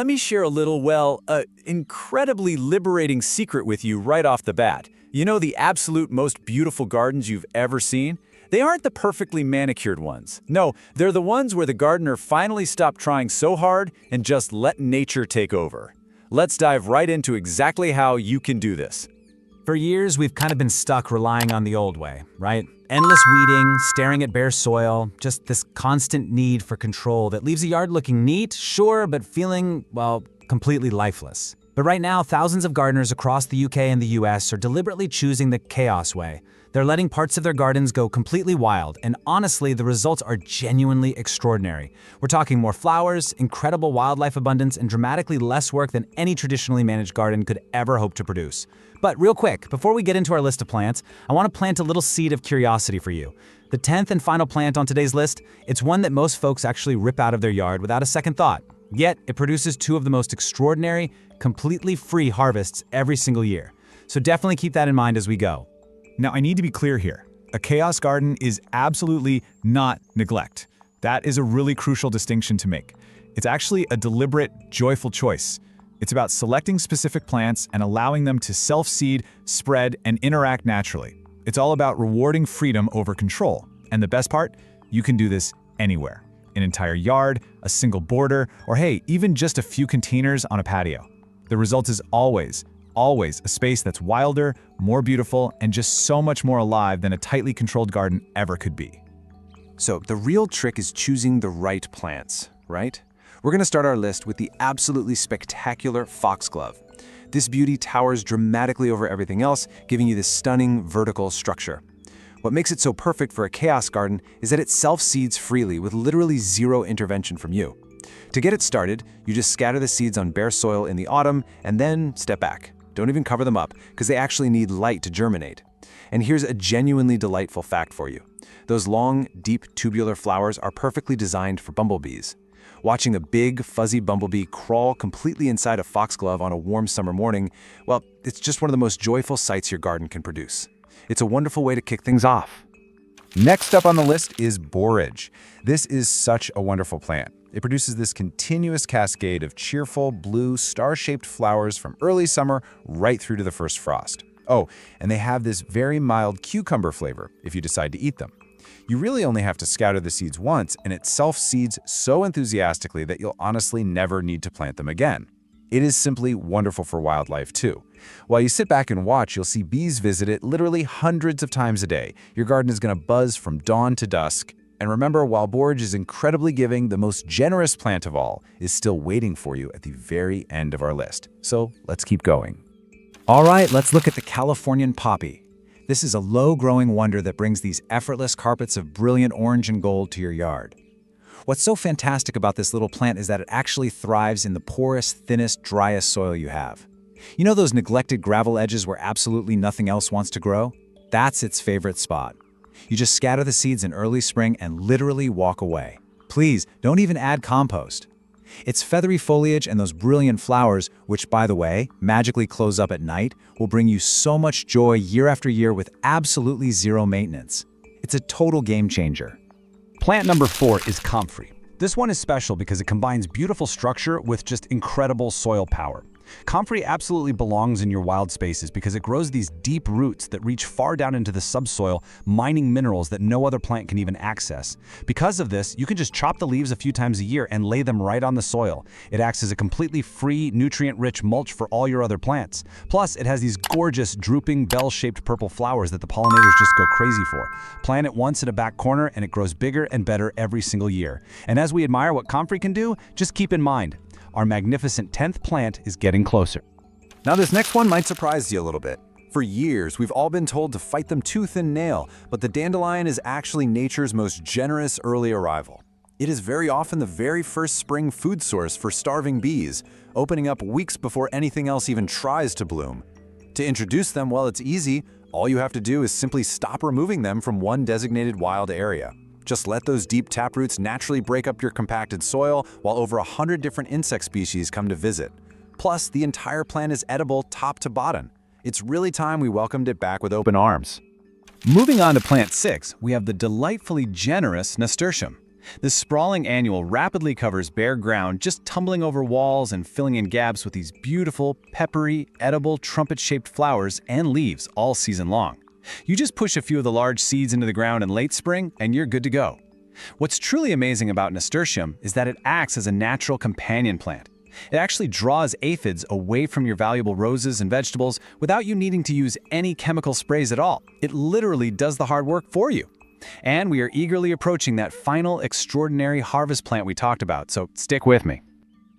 Let me share a little, incredibly liberating secret with you right off the bat. You know the absolute most beautiful gardens you've ever seen? They aren't the perfectly manicured ones. No, they're the ones where the gardener finally stopped trying so hard and just let nature take over. Let's dive right into exactly how you can do this. For years, we've kind of been stuck relying on the old way, right? Endless weeding, staring at bare soil, just this constant need for control that leaves a yard looking neat, sure, but feeling, well, completely lifeless. But right now, thousands of gardeners across the UK and the US are deliberately choosing the chaos way. They're letting parts of their gardens go completely wild, and honestly, the results are genuinely extraordinary. We're talking more flowers, incredible wildlife abundance, and dramatically less work than any traditionally managed garden could ever hope to produce. But real quick, before we get into our list of plants, I want to plant a little seed of curiosity for you. The 10th and final plant on today's list, it's one that most folks actually rip out of their yard without a second thought. Yet, it produces two of the most extraordinary, completely free harvests every single year. So definitely keep that in mind as we go. Now, I need to be clear here. A chaos garden is absolutely not neglect. That is a really crucial distinction to make. It's actually a deliberate, joyful choice. It's about selecting specific plants and allowing them to self-seed, spread, and interact naturally. It's all about rewarding freedom over control. And the best part? You can do this anywhere. An entire yard, a single border, or hey, even just a few containers on a patio. The result is always a space that's wilder, more beautiful, and just so much more alive than a tightly controlled garden ever could be. So the real trick is choosing the right plants, right? We're going to start our list with the absolutely spectacular foxglove. This beauty towers dramatically over everything else, giving you this stunning vertical structure. What makes it so perfect for a chaos garden is that it self-seeds freely with literally zero intervention from you. To get it started, you just scatter the seeds on bare soil in the autumn and then step back. Don't even cover them up, because they actually need light to germinate. And here's a genuinely delightful fact for you. Those long, deep tubular flowers are perfectly designed for bumblebees. Watching a big, fuzzy bumblebee crawl completely inside a foxglove on a warm summer morning, well, it's just one of the most joyful sights your garden can produce. It's a wonderful way to kick things off. Next up on the list is borage. This is such a wonderful plant. It produces this continuous cascade of cheerful, blue, star-shaped flowers from early summer right through to the first frost. Oh, and they have this very mild cucumber flavor if you decide to eat them. You really only have to scatter the seeds once, and it self-seeds so enthusiastically that you'll honestly never need to plant them again. It is simply wonderful for wildlife, too. While you sit back and watch, you'll see bees visit it literally hundreds of times a day. Your garden is going to buzz from dawn to dusk. And remember, while borage is incredibly giving, the most generous plant of all is still waiting for you at the very end of our list. So let's keep going. All right, let's look at the Californian poppy. This is a low-growing wonder that brings these effortless carpets of brilliant orange and gold to your yard. What's so fantastic about this little plant is that it actually thrives in the poorest, thinnest, driest soil you have. You know those neglected gravel edges where absolutely nothing else wants to grow? That's its favorite spot. You just scatter the seeds in early spring and literally walk away. Please, don't even add compost. Its feathery foliage and those brilliant flowers, which, by the way, magically close up at night, will bring you so much joy year after year with absolutely zero maintenance. It's a total game changer. Plant number 4 is comfrey. This one is special because it combines beautiful structure with just incredible soil power. Comfrey absolutely belongs in your wild spaces because it grows these deep roots that reach far down into the subsoil, mining minerals that no other plant can even access. Because of this, you can just chop the leaves a few times a year and lay them right on the soil. It acts as a completely free, nutrient-rich mulch for all your other plants. Plus, it has these gorgeous, drooping, bell-shaped purple flowers that the pollinators just go crazy for. Plant it once in a back corner and it grows bigger and better every single year. And as we admire what comfrey can do, just keep in mind, our magnificent 10th plant is getting closer. Now this next one might surprise you a little bit. For years, we've all been told to fight them tooth and nail, but the dandelion is actually nature's most generous early arrival. It is very often the very first spring food source for starving bees, opening up weeks before anything else even tries to bloom. To introduce them, well, it's easy. All you have to do is simply stop removing them from one designated wild area. Just let those deep taproots naturally break up your compacted soil while over 100 different insect species come to visit. Plus, the entire plant is edible top to bottom. It's really time we welcomed it back with open arms. Moving on to plant 6, we have the delightfully generous nasturtium. This sprawling annual rapidly covers bare ground, just tumbling over walls and filling in gaps with these beautiful, peppery, edible, trumpet-shaped flowers and leaves all season long. You just push a few of the large seeds into the ground in late spring, and you're good to go. What's truly amazing about nasturtium is that it acts as a natural companion plant. It actually draws aphids away from your valuable roses and vegetables without you needing to use any chemical sprays at all. It literally does the hard work for you. And we are eagerly approaching that final extraordinary harvest plant we talked about, so stick with me.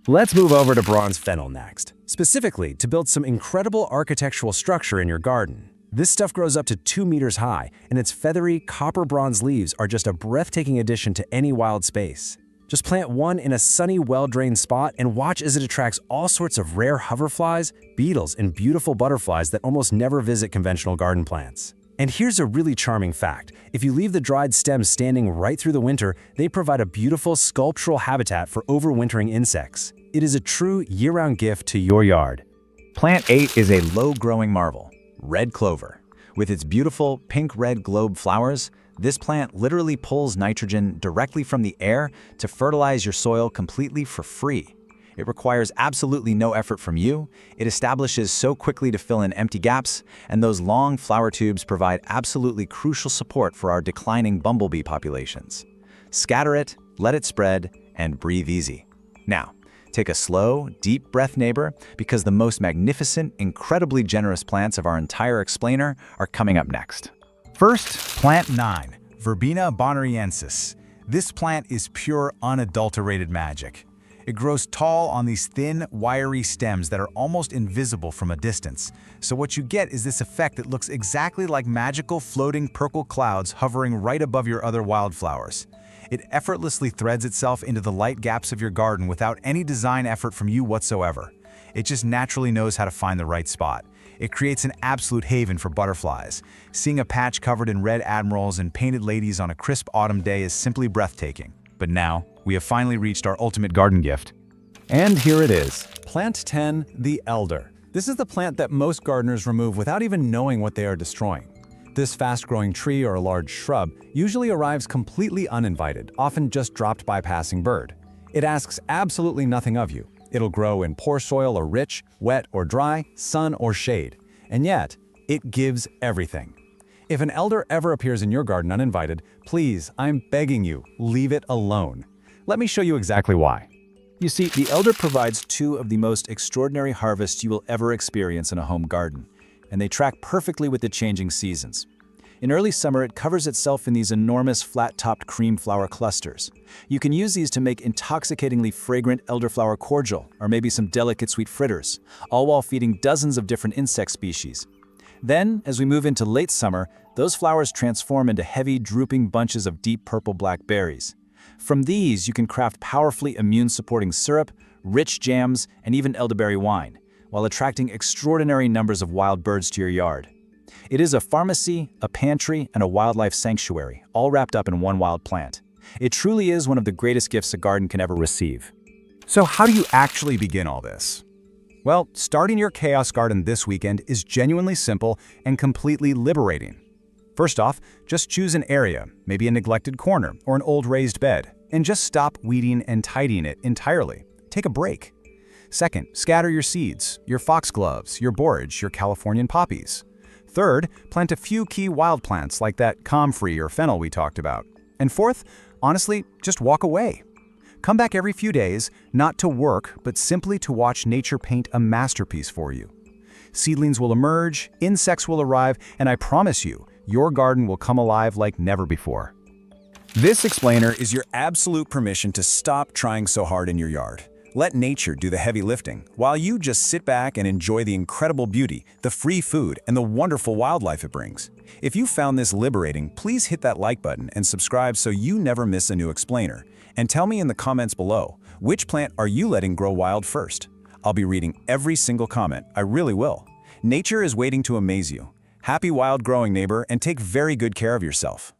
Let's move over to bronze fennel next, specifically to build some incredible architectural structure in your garden. This stuff grows up to 2 meters high, and its feathery copper-bronze leaves are just a breathtaking addition to any wild space. Just plant one in a sunny, well-drained spot and watch as it attracts all sorts of rare hoverflies, beetles, and beautiful butterflies that almost never visit conventional garden plants. And here's a really charming fact. If you leave the dried stems standing right through the winter, they provide a beautiful sculptural habitat for overwintering insects. It is a true year-round gift to your yard. Plant 8 is a low-growing marvel, red clover. With its beautiful pink-red globe flowers, this plant literally pulls nitrogen directly from the air to fertilize your soil completely for free. It requires absolutely no effort from you, it establishes so quickly to fill in empty gaps, and those long flower tubes provide absolutely crucial support for our declining bumblebee populations. Scatter it, let it spread, and breathe easy. Now, take a slow, deep breath, neighbor, because the most magnificent, incredibly generous plants of our entire explainer are coming up next. First, plant 9, Verbena bonariensis. This plant is pure, unadulterated magic. It grows tall on these thin, wiry stems that are almost invisible from a distance. So what you get is this effect that looks exactly like magical floating purple clouds hovering right above your other wildflowers. It effortlessly threads itself into the light gaps of your garden without any design effort from you whatsoever. It just naturally knows how to find the right spot. It creates an absolute haven for butterflies. Seeing a patch covered in red admirals and painted ladies on a crisp autumn day is simply breathtaking. But now, we have finally reached our ultimate garden gift. And here it is, plant 10, the elder. This is the plant that most gardeners remove without even knowing what they are destroying. This fast-growing tree or a large shrub usually arrives completely uninvited, often just dropped by a passing bird. It asks absolutely nothing of you. It'll grow in poor soil or rich, wet or dry, sun or shade. And yet, it gives everything. If an elder ever appears in your garden uninvited, please, I'm begging you, leave it alone. Let me show you exactly why. You see, the elder provides two of the most extraordinary harvests you will ever experience in a home garden, and they track perfectly with the changing seasons. In early summer, it covers itself in these enormous flat-topped cream flower clusters. You can use these to make intoxicatingly fragrant elderflower cordial, or maybe some delicate sweet fritters, all while feeding dozens of different insect species. Then, as we move into late summer, those flowers transform into heavy, drooping bunches of deep purple-black berries. From these, you can craft powerfully immune-supporting syrup, rich jams, and even elderberry wine, while attracting extraordinary numbers of wild birds to your yard. It is a pharmacy, a pantry, and a wildlife sanctuary, all wrapped up in one wild plant. It truly is one of the greatest gifts a garden can ever receive. So how do you actually begin all this? Well, starting your chaos garden this weekend is genuinely simple and completely liberating. First off, just choose an area, maybe a neglected corner or an old raised bed, and just stop weeding and tidying it entirely. Take a break. Second, scatter your seeds, your foxgloves, your borage, your Californian poppies. Third, plant a few key wild plants like that comfrey or fennel we talked about. And fourth, honestly, just walk away. Come back every few days, not to work, but simply to watch nature paint a masterpiece for you. Seedlings will emerge, insects will arrive, and I promise you, your garden will come alive like never before. This explainer is your absolute permission to stop trying so hard in your yard. Let nature do the heavy lifting, while you just sit back and enjoy the incredible beauty, the free food, and the wonderful wildlife it brings. If you found this liberating, please hit that like button and subscribe so you never miss a new explainer. And tell me in the comments below, which plant are you letting grow wild first? I'll be reading every single comment, I really will. Nature is waiting to amaze you. Happy wild growing, neighbor, and take very good care of yourself.